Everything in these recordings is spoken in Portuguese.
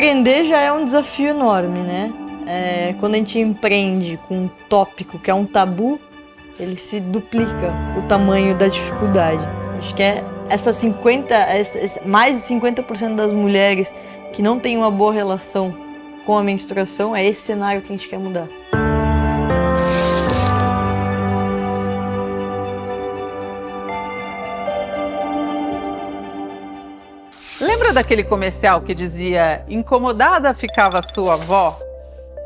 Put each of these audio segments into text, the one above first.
empreender já é um desafio enorme, né? Quando a gente empreende com um tópico que é um tabu, ele se duplica o tamanho da dificuldade. Acho que mais de 50% das mulheres que não têm uma boa relação com a menstruação, é esse cenário que a gente quer mudar. Lembra daquele comercial que dizia "incomodada ficava sua avó"?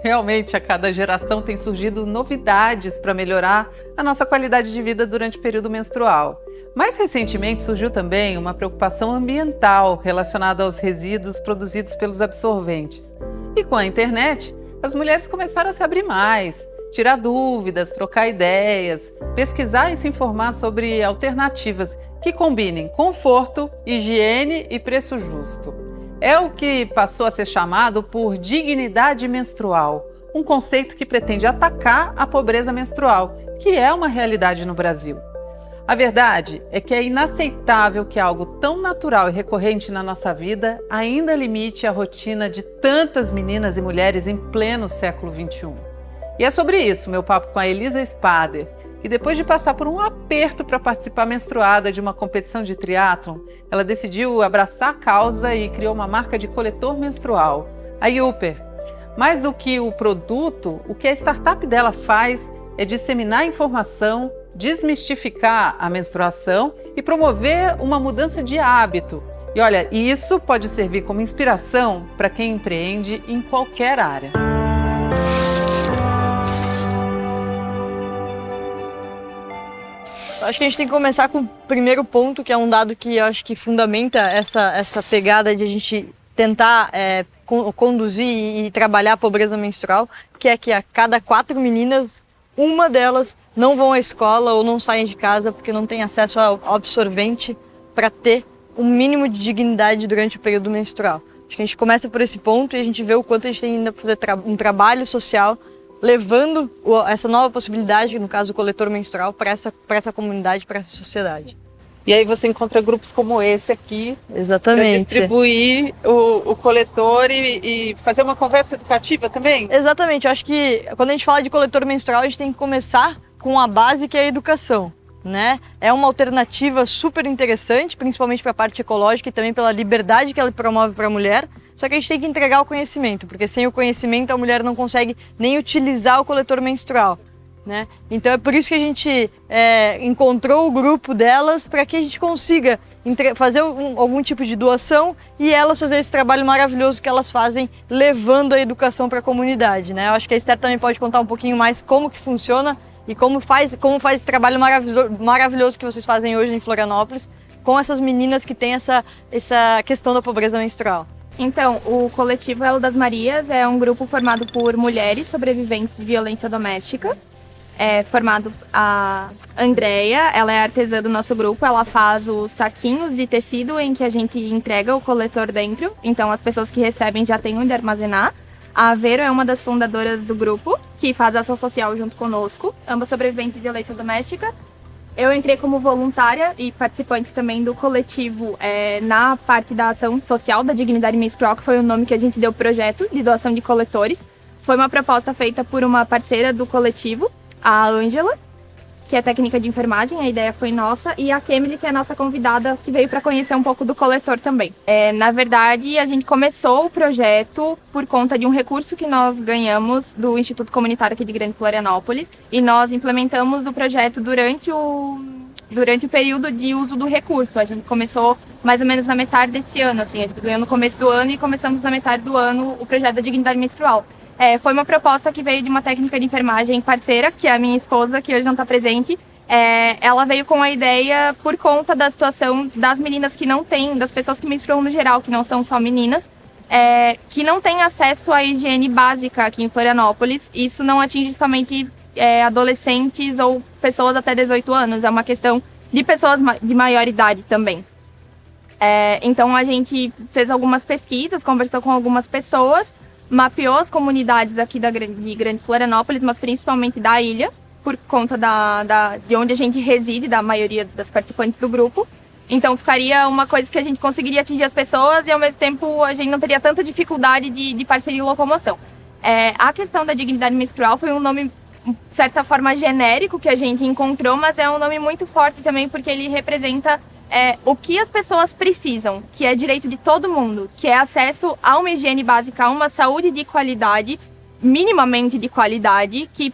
Realmente, a cada geração tem surgido novidades para melhorar a nossa qualidade de vida durante o período menstrual. Mais recentemente surgiu também uma preocupação ambiental relacionada aos resíduos produzidos pelos absorventes. E com a internet, as mulheres começaram a se abrir mais, tirar dúvidas, trocar ideias, pesquisar e se informar sobre alternativas que combinem conforto, higiene e preço justo. É o que passou a ser chamado por dignidade menstrual, um conceito que pretende atacar a pobreza menstrual, que é uma realidade no Brasil. A verdade é que é inaceitável que algo tão natural e recorrente na nossa vida ainda limite a rotina de tantas meninas e mulheres em pleno século XXI. E é sobre isso meu papo com a Elisa Spader, que depois de passar por um aperto para participar menstruada de uma competição de triatlon, ela decidiu abraçar a causa e criou uma marca de coletor menstrual, a Yuper. Mais do que o produto, o que a startup dela faz é disseminar informação, desmistificar a menstruação e promover uma mudança de hábito. E olha, isso pode servir como inspiração para quem empreende em qualquer área. Acho que a gente tem que começar com o primeiro ponto, que é um dado que eu acho que fundamenta essa pegada de a gente tentar conduzir e trabalhar a pobreza menstrual, que é que a cada 4 meninas, uma delas não vão à escola ou não saem de casa porque não tem acesso ao absorvente para ter um mínimo de dignidade durante o período menstrual. Acho que a gente começa por esse ponto e a gente vê o quanto a gente tem ainda para fazer um trabalho social levando essa nova possibilidade, no caso o coletor menstrual, para essa comunidade, para essa sociedade. E aí você encontra grupos como esse aqui, exatamente, para distribuir o coletor e fazer uma conversa educativa também? Exatamente, eu acho que quando a gente fala de coletor menstrual, a gente tem que começar com a base, que é a educação, né? É uma alternativa super interessante, principalmente para a parte ecológica e também pela liberdade que ela promove para a mulher. Só que a gente tem que entregar o conhecimento, porque sem o conhecimento a mulher não consegue nem utilizar o coletor menstrual, né? Então é por isso que a gente encontrou o grupo delas, para que a gente consiga fazer algum tipo de doação e elas fazer esse trabalho maravilhoso que elas fazem, levando a educação para a comunidade, né? Eu acho que a Esther também pode contar um pouquinho mais como que funciona e como faz esse trabalho maravilhoso que vocês fazem hoje em Florianópolis com essas meninas que têm essa questão da pobreza menstrual. Então, o coletivo Elo das Marias é um grupo formado por mulheres sobreviventes de violência doméstica. É formado a Andrea, ela é artesã do nosso grupo, ela faz os saquinhos de tecido em que a gente entrega o coletor dentro, então as pessoas que recebem já têm onde armazenar. A Vero é uma das fundadoras do grupo, que faz ação social junto conosco, ambas sobreviventes de violência doméstica. Eu entrei como voluntária e participante também do coletivo na parte da ação social da dignidade menstrual, que foi o nome que a gente deu ao projeto de doação de coletores. Foi uma proposta feita por uma parceira do coletivo, a Ângela, que é técnica de enfermagem, a ideia foi nossa, e a Kemily, que é a nossa convidada, que veio para conhecer um pouco do coletor também. Na verdade, a gente começou o projeto por conta de um recurso que nós ganhamos do Instituto Comunitário aqui de Grande Florianópolis, e nós implementamos o projeto durante o período de uso do recurso. A gente começou mais ou menos na metade desse ano, assim, a gente ganhou no começo do ano e começamos na metade do ano o projeto da dignidade menstrual. Foi uma proposta que veio de uma técnica de enfermagem parceira, que é a minha esposa, que hoje não está presente. Ela veio com a ideia por conta da situação das meninas que não têm, das pessoas que menstruam no geral, que não são só meninas, que não têm acesso à higiene básica aqui em Florianópolis. Isso não atinge somente adolescentes ou pessoas até 18 anos, é uma questão de pessoas de maior idade também. Então a gente fez algumas pesquisas, conversou com algumas pessoas, mapeou as comunidades aqui de Grande Florianópolis, mas principalmente da ilha, por conta de onde a gente reside, da maioria das participantes do grupo. Então ficaria uma coisa que a gente conseguiria atingir as pessoas e ao mesmo tempo a gente não teria tanta dificuldade de parceria e locomoção. A questão da dignidade menstrual foi um nome, de certa forma, genérico que a gente encontrou, mas é um nome muito forte também porque ele representa o que as pessoas precisam, que é direito de todo mundo, que é acesso a uma higiene básica, a uma saúde de qualidade, minimamente de qualidade, que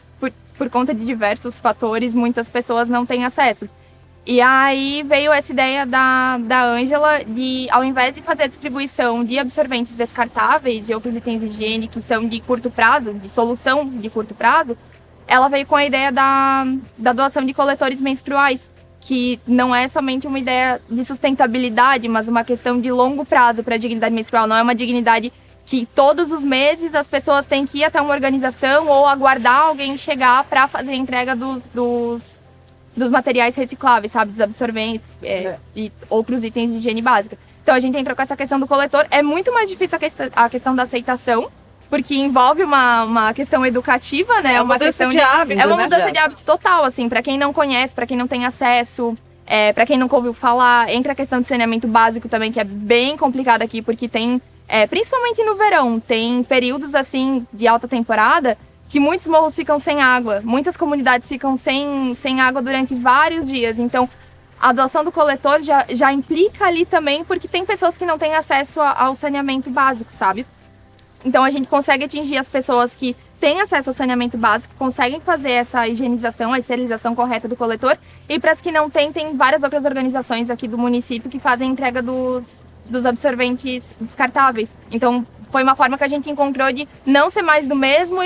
por conta de diversos fatores muitas pessoas não têm acesso. E aí veio essa ideia da Ângela de, ao invés de fazer a distribuição de absorventes descartáveis e outros itens de higiene que são de curto prazo, de solução de curto prazo, ela veio com a ideia da doação de coletores menstruais, que não é somente uma ideia de sustentabilidade, mas uma questão de longo prazo para a dignidade menstrual. Não é uma dignidade que todos os meses as pessoas têm que ir até uma organização ou aguardar alguém chegar para fazer a entrega dos materiais recicláveis, sabe? Dos absorventes e outros itens de higiene básica. Então a gente entrou com essa questão do coletor. É muito mais difícil a questão da aceitação, porque envolve uma questão educativa, né? É uma questão de hábito, é uma né? mudança de hábito total, assim, para quem não conhece, para quem não tem acesso, para quem nunca ouviu falar. Entra a questão de saneamento básico também, que é bem complicado aqui, porque tem, principalmente no verão, tem períodos, assim, de alta temporada, que muitos morros ficam sem água, muitas comunidades ficam sem água durante vários dias. Então, a doação do coletor já implica ali também, porque tem pessoas que não têm acesso ao saneamento básico, sabe? Então, a gente consegue atingir as pessoas que têm acesso ao saneamento básico, conseguem fazer essa higienização, a esterilização correta do coletor. E para as que não têm, tem várias outras organizações aqui do município que fazem a entrega dos absorventes descartáveis. Então, foi uma forma que a gente encontrou de não ser mais do mesmo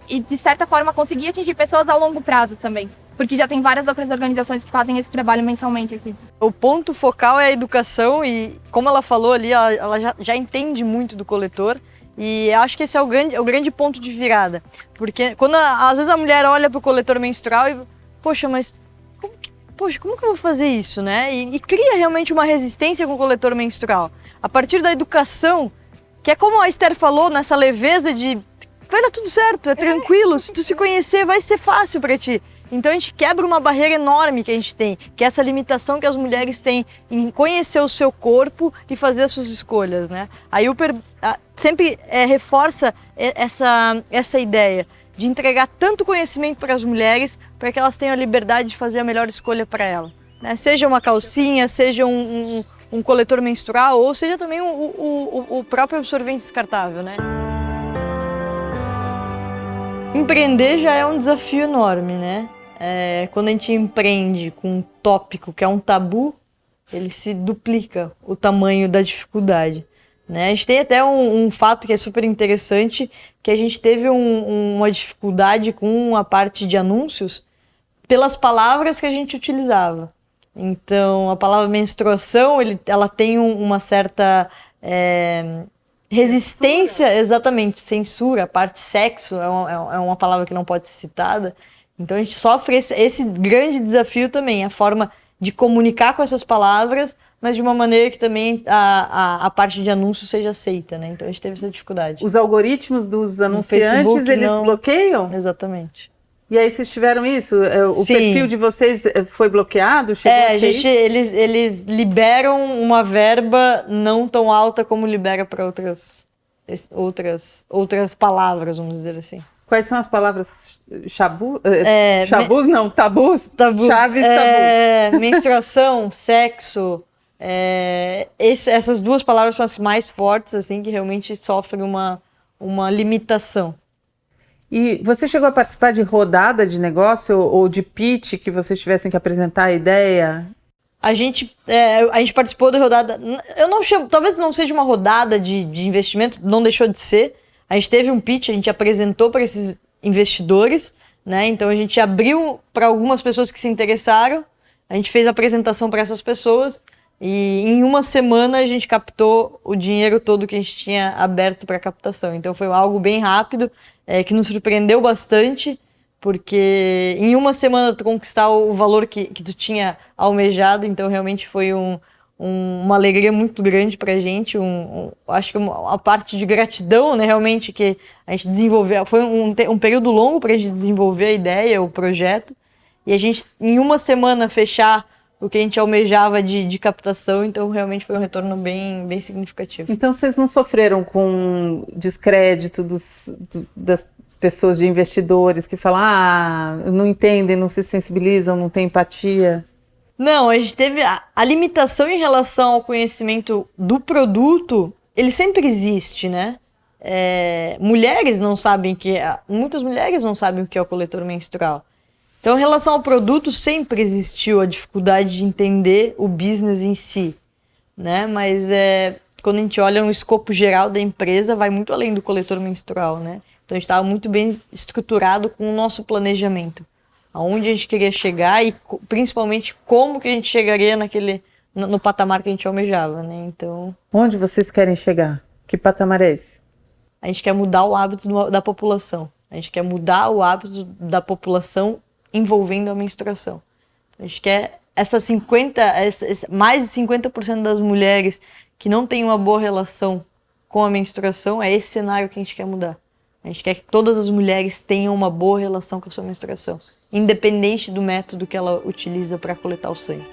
e de certa forma, conseguir atingir pessoas a longo prazo também. Porque já tem várias outras organizações que fazem esse trabalho mensalmente aqui. O ponto focal é a educação e, como ela falou ali, ela já entende muito do coletor. E acho que esse é o grande ponto de virada. Porque quando às vezes a mulher olha para o coletor menstrual e, poxa, mas como que eu vou fazer isso, né? E cria realmente uma resistência com o coletor menstrual. A partir da educação, que é como a Esther falou, nessa leveza de vai dar tudo certo, é tranquilo, se tu se conhecer vai ser fácil para ti. Então a gente quebra uma barreira enorme que a gente tem, que é essa limitação que as mulheres têm em conhecer o seu corpo e fazer as suas escolhas, né? Aí sempre reforça essa ideia de entregar tanto conhecimento para as mulheres para que elas tenham a liberdade de fazer a melhor escolha para ela, né? Seja uma calcinha, seja um coletor menstrual ou seja também o próprio absorvente descartável, né? Empreender já é um desafio enorme, né? Quando a gente empreende com um tópico que é um tabu, ele se duplica o tamanho da dificuldade, né? A gente tem até um fato que é super interessante, que a gente teve uma dificuldade com a parte de anúncios pelas palavras que a gente utilizava. Então, a palavra menstruação, ela tem uma certa resistência, censura. Exatamente, censura. A parte sexo é uma palavra que não pode ser citada. Então a gente sofre esse grande desafio também, a forma de comunicar com essas palavras, mas de uma maneira que também a parte de anúncio seja aceita, né? Então a gente teve essa dificuldade. Os algoritmos dos anunciantes, Facebook, eles não bloqueiam? Exatamente. E aí vocês tiveram isso? O Sim. perfil de vocês foi bloqueado? Eles liberam uma verba não tão alta como libera para outras palavras, vamos dizer assim. Quais são as palavras? Tabus? Tabus. Chaves, tabus. Menstruação, sexo. Essas duas palavras são as mais fortes, assim, que realmente sofrem uma limitação. E você chegou a participar de rodada de negócio ou de pitch que vocês tivessem que apresentar a ideia? A gente participou da rodada, eu não chamo, talvez não seja uma rodada de investimento, não deixou de ser. A gente teve um pitch, a gente apresentou para esses investidores, né? Então a gente abriu para algumas pessoas que se interessaram, a gente fez a apresentação para essas pessoas e em uma semana a gente captou o dinheiro todo que a gente tinha aberto para captação. Então foi algo bem rápido, que nos surpreendeu bastante, porque em uma semana tu conquistar o valor que tu tinha almejado, então realmente foi uma alegria muito grande pra gente, acho que uma parte de gratidão, né, realmente, que a gente desenvolveu, foi um período longo pra gente desenvolver a ideia, o projeto, e a gente em uma semana fechar o que a gente almejava de captação, então realmente foi um retorno bem significativo. Então vocês não sofreram com descrédito das pessoas de investidores que falam, não entendem, não se sensibilizam, não têm empatia? Não, a gente teve a limitação em relação ao conhecimento do produto, ele sempre existe, né? Mulheres não sabem muitas mulheres não sabem o que é o coletor menstrual. Então, em relação ao produto, sempre existiu a dificuldade de entender o business em si, né? Mas quando a gente olha um escopo geral da empresa, vai muito além do coletor menstrual, né? Então, a gente estava muito bem estruturado com o nosso planejamento, aonde a gente queria chegar e principalmente como que a gente chegaria no patamar que a gente almejava, né? Então, onde vocês querem chegar? Que patamar é esse? A gente quer mudar o hábito da população. A gente quer mudar o hábito da população envolvendo a menstruação. A gente quer mais de 50% das mulheres que não têm uma boa relação com a menstruação, é esse cenário que a gente quer mudar. A gente quer que todas as mulheres tenham uma boa relação com a sua menstruação, independente do método que ela utiliza para coletar o sangue.